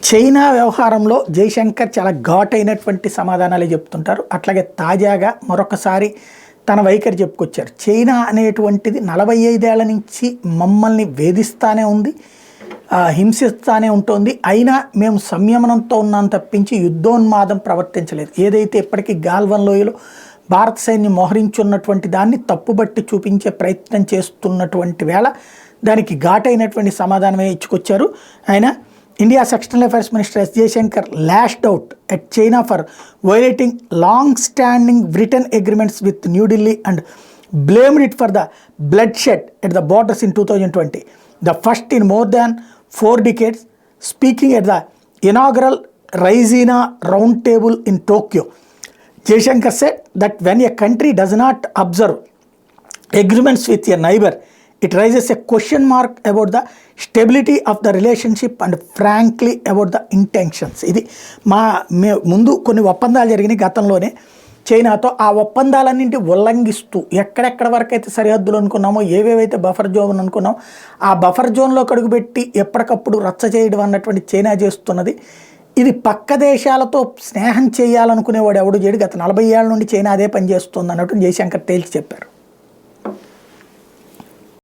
China వ్యవహారంలో జైశంకర్ చాలా ఘాటైనటువంటి సమాధానాలే చెప్తుంటారు. అట్లాగే తాజాగా మరొకసారి తన వైఖరి చెప్పుకొచ్చారు. చైనా అనేటువంటిది 45 ఏళ్ల నుంచి మమ్మల్ని వేధిస్తానే ఉంది, హింసిస్తానే ఉంటుంది. అయినా మేము సంయమనంతో ఉన్నాం తప్పించి యుద్ధోన్మాదం ప్రవర్తించలేదు. ఏదైతే ఇప్పటికీ గాల్వన్ లోయలో భారత సైన్యం మోహరించున్నటువంటి దాన్ని తప్పుబట్టి చూపించే ప్రయత్నం చేస్తున్నటువంటి వేళ దానికి ఘాటైనటువంటి సమాధానమే ఇచ్చుకొచ్చారు ఆయన. India's External Affairs Minister S. Jaishankar lashed out at China for violating long-standing written agreements with New Delhi and blamed it for the bloodshed at the borders in 2020, the first in more than 4 decades. Speaking at the inaugural Raisina Roundtable in Tokyo, Jaishankar said that when a country does not observe agreements with a neighbor, it raises a question mark about the stability of the relationship and frankly about the intentions. ఇది ముందు కొన్ని ఒప్పందాలు జరిగినాయి గతంలోనే చైనాతో. ఆ ఒప్పందాలన్నింటి ఉల్లంఘిస్తూ ఎక్కడెక్కడ వరకు అయితే సరిహద్దులు అనుకున్నామో, ఏవేవైతే బఫర్ జోన్ అనుకున్నామో ఆ బఫర్ జోన్లో కడుగుపెట్టి ఎప్పటికప్పుడు రచ్చ చేయడం అన్నటువంటి చైనా చేస్తున్నది. ఇది పక్క దేశాలతో స్నేహం చేయాలనుకునేవాడు ఎవడు చేయడు. గత 40 ఏళ్ల నుండి చైనా అదే పని చేస్తుంది అన్నట్టు జైశంకర్ తేల్చి చెప్పారు.